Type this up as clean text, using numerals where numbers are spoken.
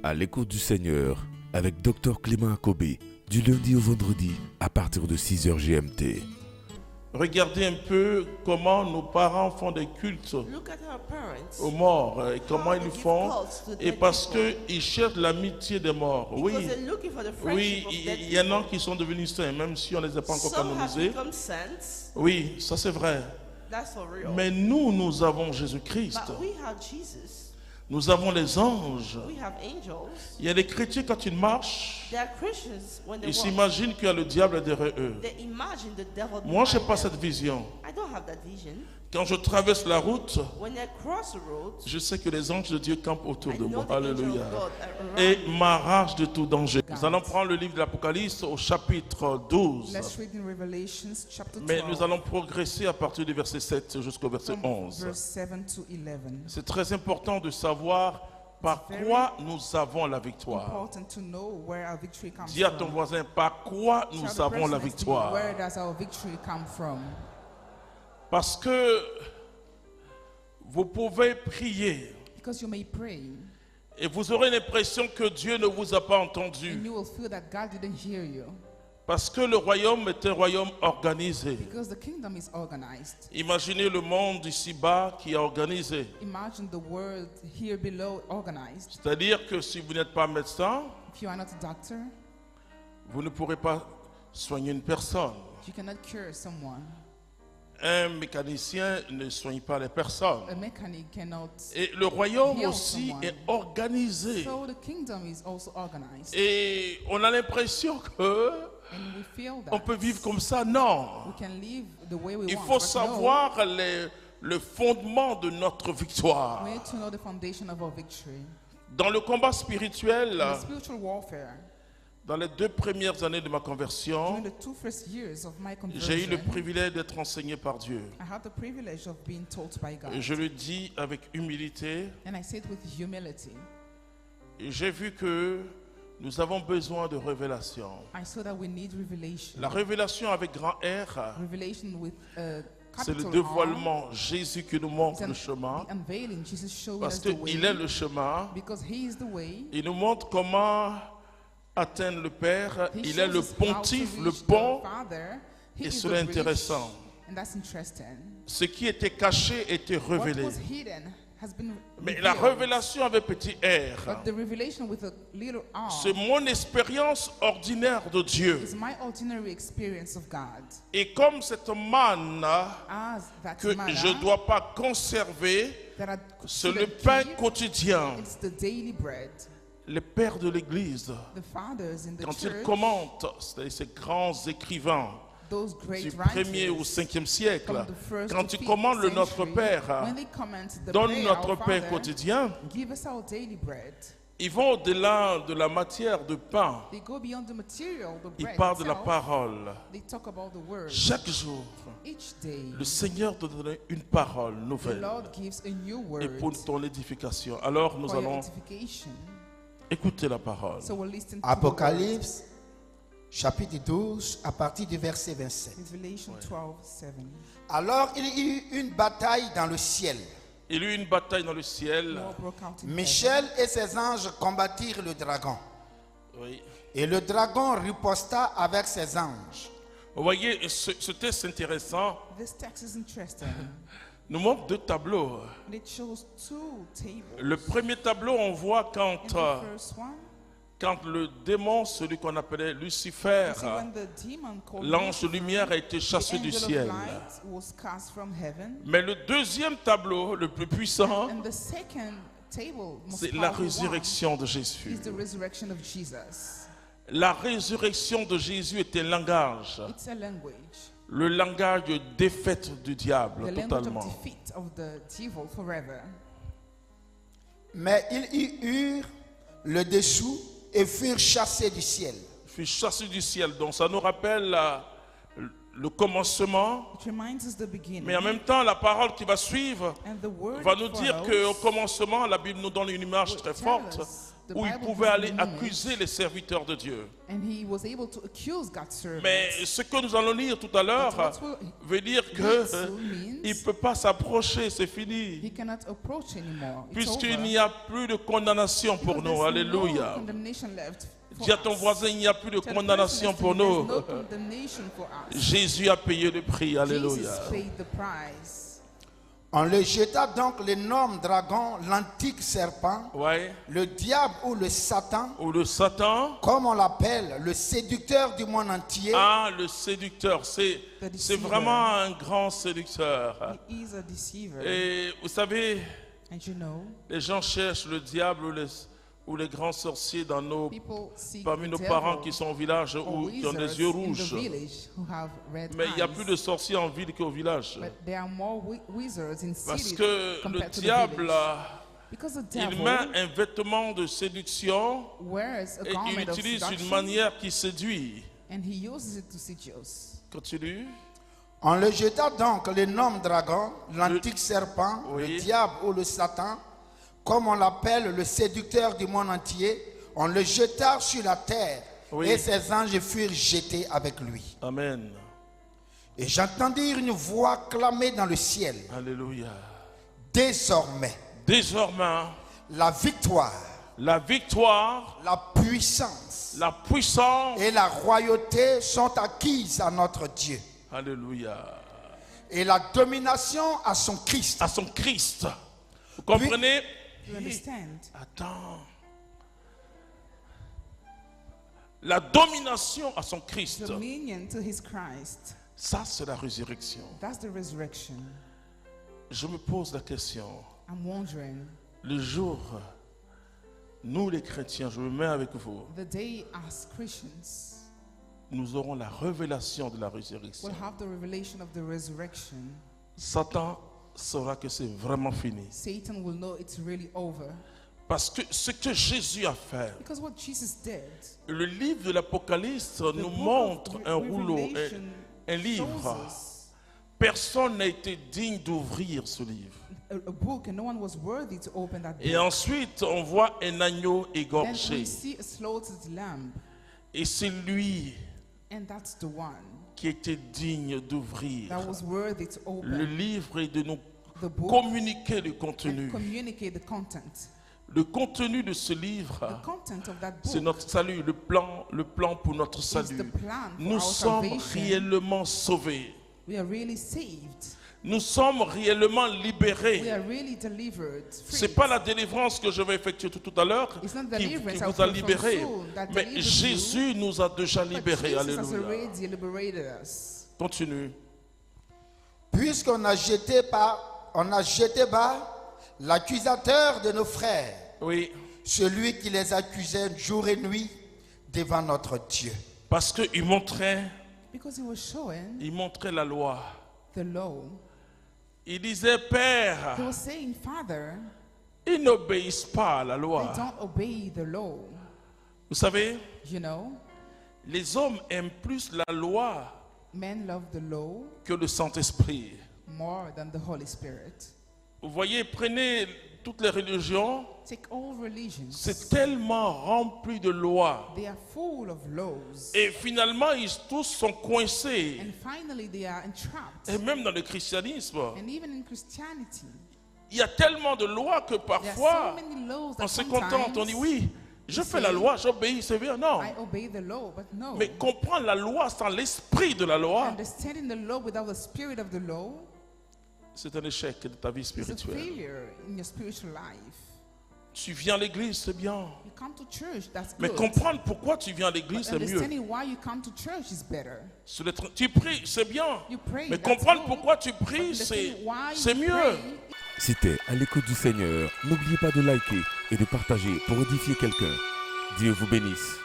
À l'écoute du Seigneur avec Dr Clément Akobé, du lundi au vendredi à partir de 6h GMT. Regardez un peu comment nos parents font des cultes aux morts et comment ils le font. Et parce qu'ils cherchent l'amitié des morts. Oui, oui, il y en a qui sont devenus saints, même si on ne les a pas encore canonisés. Oui, ça c'est vrai. Mais nous avons Jésus-Christ. Nous avons les anges. Il y a des chrétiens, quand ils marchent, ils s'imaginent qu'il y a le diable derrière eux. Moi, je n'ai pas cette vision. Quand je traverse la route, je sais que les anges de Dieu campent autour de moi. Alléluia. Et m'arrachent de tout danger. Nous allons prendre le livre de l'Apocalypse au chapitre 12. Mais nous allons progresser à partir du verset 7 jusqu'au verset 11. C'est très important de savoir par quoi nous avons la victoire. Dis à ton voisin, par quoi nous avons la victoire. Parce que vous pouvez prier et vous aurez l'impression que Dieu ne vous a pas entendu. Parce que le royaume est un royaume organisé. Imaginez le monde ici-bas qui est organisé. C'est-à-dire que si vous n'êtes pas médecin, vous ne pourrez pas soigner une personne. Un mécanicien ne soigne pas les personnes. Et le royaume aussi est organisé. Et on a l'impression que on peut vivre comme ça. Non. Il faut savoir le fondement de notre victoire. Dans le combat spirituel, dans les 2 premières années de ma conversion, j'ai eu le privilège d'être enseigné par Dieu. Et je le dis avec humilité. Et j'ai vu que nous avons besoin de révélation. La révélation avec grand R, c'est le dévoilement. Jésus qui nous montre le chemin. Parce qu'il est le chemin. Il nous montre comment atteindre le Père. Il est le pontife, le pont. Et cela est intéressant. Ce qui était caché était révélé. Mais la révélation avec petit r, c'est mon expérience ordinaire de Dieu. Et comme cette manne que je ne dois pas conserver, c'est le pain quotidien. Les pères de l'Église, quand ils commentent ces grands écrivains du 1er au 5e siècle, quand ils commandent le Notre Père, donne notre pain quotidien, ils vont au-delà de la matière de pain. Ils parlent de la parole. Chaque jour, le Seigneur te donne une parole nouvelle et pour ton édification. Alors nous allons écouter la parole. Apocalypse chapitre 12 à partir du verset 27. Alors il y eut une bataille dans le ciel. Il y eut une bataille dans le ciel. Michel et ses anges combattirent le dragon. Oui. Et le dragon riposta avec ses anges. Vous voyez, ce texte intéressant nous montre 2 tableaux. Le premier tableau, on voit quand le démon, celui qu'on appelait Lucifer, l'ange de lumière, a été chassé du ciel. Mais le deuxième tableau, le plus puissant, c'est la résurrection de Jésus. La résurrection de Jésus est un langage. Le langage de défaite du diable, totalement. Mais ils y eurent le dessous et furent chassés du ciel. Furent chassés du ciel. Donc ça nous rappelle le commencement. Mais en même temps, la parole qui va suivre va nous dire qu'au commencement, la Bible nous donne une image très forte. où il pouvait aller accuser les serviteurs de Dieu. Mais ce que nous allons lire tout à l'heure veut dire qu'il ne peut pas s'approcher, c'est fini. Puisqu'il n'y a plus de condamnation pour nous. Alléluia. Dis à ton voisin, il n'y a plus de condamnation pour nous. Jésus a payé le prix. Alléluia. On le jeta donc l'énorme dragon, l'antique serpent, le diable ou le Satan, comme on l'appelle, le séducteur du monde entier. Ah, le séducteur, c'est vraiment un grand séducteur. Et vous savez, les gens cherchent le diable ou les grands sorciers parmi nos parents qui sont au village ou qui ont des yeux rouges. Mais il n'y a plus de sorciers en ville qu'au village. Parce que le diable, il met un vêtement de séduction et il utilise une manière qui séduit. Continue. On le jeta donc l'énorme dragon, l'antique serpent, le diable ou le Satan, comme on l'appelle, le séducteur du monde entier. On le jeta sur la terre et ses anges furent jetés avec lui. Amen. Et j'entendis une voix clamer dans le ciel. Alléluia. Désormais, la victoire, la puissance et la royauté sont acquises à notre Dieu. Alléluia. Et la domination à son Christ. À son Christ. Vous comprenez? Attends. La domination à son Christ. Ça, c'est la résurrection. Je me pose la question. Le jour, nous les chrétiens, je me mets avec vous, nous aurons la révélation de la résurrection. Satan saura que c'est vraiment fini. Parce que ce que Jésus a fait, le livre de l'Apocalypse nous montre un rouleau, un livre. Personne n'a été digne d'ouvrir ce livre. Et ensuite, on voit un agneau égorgé. Et c'est lui qui était digne d'ouvrir le livre et de nous communiquer le contenu. Le contenu de ce livre, c'est notre salut, le plan pour notre salut. Nous sommes réellement sauvés. Nous sommes réellement libérés. Ce n'est pas la délivrance que je vais effectuer tout à l'heure qui vous a libérés. Mais Jésus nous a déjà libérés. Alléluia. Continue. Puisqu'on a jeté bas l'accusateur de nos frères, celui qui les accusait jour et nuit devant notre Dieu. Parce qu'il montrait la loi. Il disait, Père, ils n'obéissent pas à la loi. Vous savez, les hommes aiment plus la loi que le Saint-Esprit. Vous voyez, prenez toutes les religions, c'est tellement rempli de lois. Et finalement, ils tous sont coincés. Et même dans le christianisme, il y a tellement de lois que parfois, on se contente, on dit oui, je fais la loi, j'obéis, c'est bien. Non. Mais comprendre la loi sans l'esprit de la loi, c'est un échec de ta vie spirituelle. Tu viens à l'église, c'est bien. Mais comprendre pourquoi tu viens à l'église, c'est mieux. Tu pries, c'est bien. Mais comprendre pourquoi tu pries, c'est mieux. C'était À l'écoute du Seigneur. N'oubliez pas de liker et de partager pour édifier quelqu'un. Dieu vous bénisse.